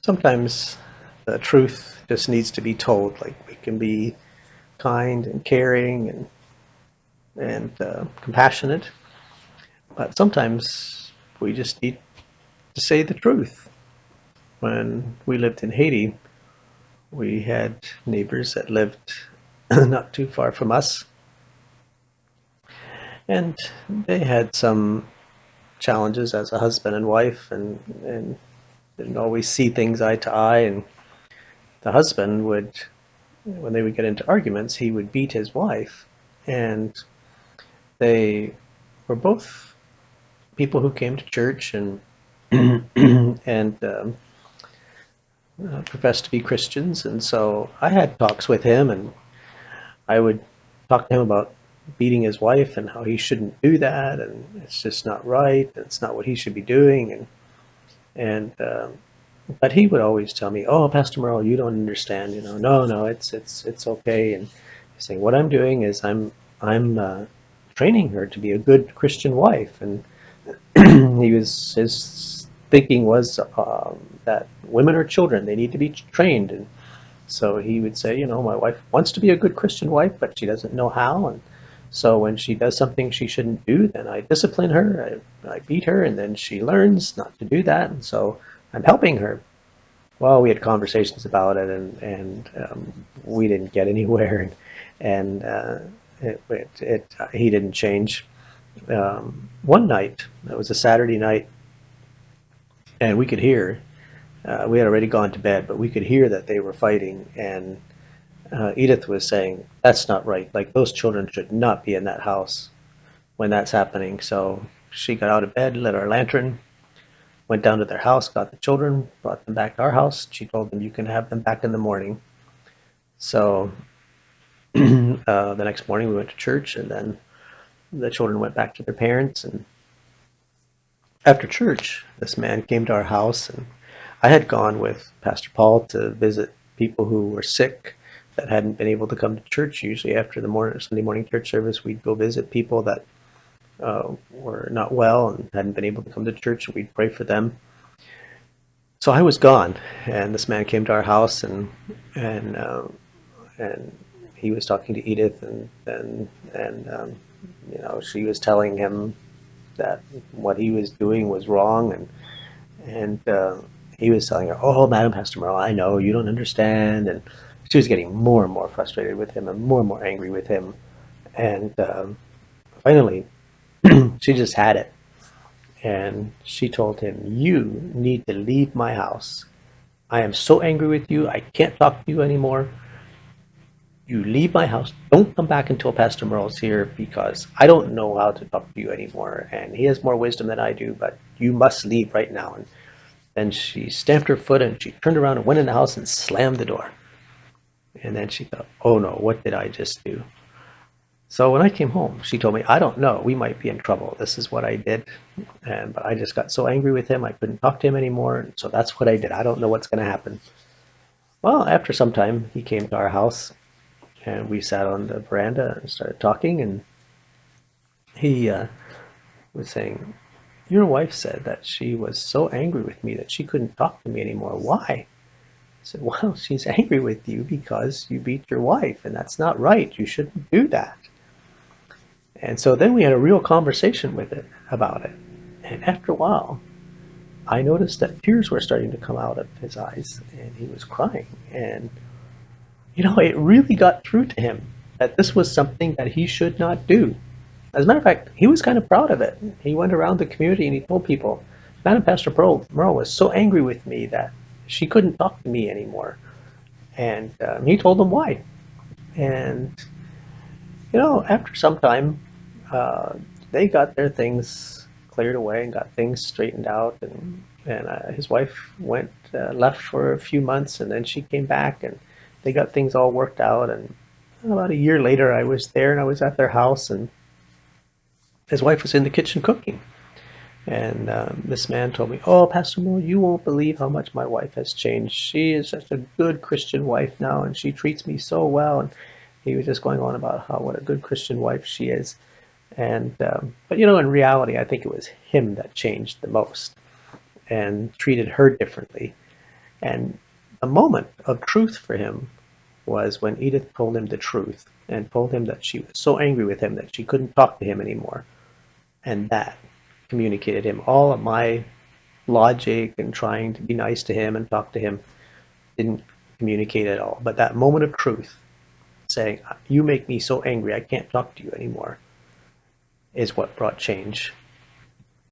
sometimes the truth just needs to be told. Like we can be kind and caring and compassionate, but sometimes we just need to say the truth. When we lived in Haiti, we had neighbors that lived not too far from us, and they had some challenges as a husband and wife, and didn't always see things eye to eye. And the husband would, when they would get into arguments, he would beat his wife, and they were both people who came to church and and professed to be Christians. And so I had talks with him, and I would talk to him about beating his wife and how he shouldn't do that, and it's just not right. And it's not what he should be doing, and but he would always tell me, "Oh, Pastor Merle, you don't understand. No, no, it's okay." And he's saying, "What I'm doing is I'm training her to be a good Christian wife." And his thinking was that women are children; they need to be trained. And so he would say, my wife wants to be a good Christian wife, but she doesn't know how. And so when she does something she shouldn't do, then I discipline her, I beat her, and then she learns not to do that. And so I'm helping her. Well, we had conversations about it, and we didn't get anywhere. And he didn't change. One night, it was a Saturday night, and we could hear. We had already gone to bed, but we could hear that they were fighting. And Edith was saying, "That's not right. Like, those children should not be in that house when that's happening." So she got out of bed, lit our lantern, went down to their house, got the children, brought them back to our house. She told them, "You can have them back in the morning." So the next morning we went to church, and then the children went back to their parents. And after church, this man came to our house, and I had gone with Pastor Paul to visit people who were sick that hadn't been able to come to church. Usually after the Sunday morning church service, we'd go visit people that were not well and hadn't been able to come to church, and we'd pray for them. So I was gone, and this man came to our house, and he was talking to Edith, and she was telling him that what he was doing was wrong. And he was telling her, "Oh, Madam Pastor Merle, I know you don't understand." And she was getting more and more frustrated with him and more angry with him. And finally, she just had it. And she told him, "You need to leave my house. I am so angry with you. I can't talk to you anymore. You leave my house. Don't come back until Pastor Merle's here, because I don't know how to talk to you anymore. And he has more wisdom than I do, but you must leave right now." And then she stamped her foot, and she turned around and went in the house and slammed the door. And then she thought, "Oh no, what did I just do?" So when I came home, she told me, "I don't know. We might be in trouble. This is what I did." But I just got so angry with him, I couldn't talk to him anymore. And so that's what I did. I don't know what's going to happen. Well, after some time, he came to our house, and we sat on the veranda and started talking. And he was saying, "Your wife said that she was so angry with me that she couldn't talk to me anymore. Why?" I said, "Well, she's angry with you because you beat your wife, and that's not right. You shouldn't do that." And so then we had a real conversation with it about it. And after a while, I noticed that tears were starting to come out of his eyes, and he was crying. And it really got through to him that this was something that he should not do. As a matter of fact, he was kind of proud of it. He went around the community and he told people, "Madam Pastor Merle was so angry with me that she couldn't talk to me anymore." And he told them why. And after some time, uh, they got their things cleared away and got things straightened out. And his wife left for a few months, and then she came back, and they got things all worked out. And about a year later, I was there, and I was at their house, and his wife was in the kitchen cooking. And this man told me, "Oh, Pastor Moore, you won't believe how much my wife has changed. She is such a good Christian wife now, and she treats me so well." And he was just going on about what a good Christian wife she is. But in reality, I think it was him that changed the most and treated her differently. And the moment of truth for him was when Edith told him the truth and told him that she was so angry with him that she couldn't talk to him anymore. And that communicated him. All of my logic and trying to be nice to him and talk to him didn't communicate at all. But that moment of truth, saying, "You make me so angry I can't talk to you anymore," is what brought change.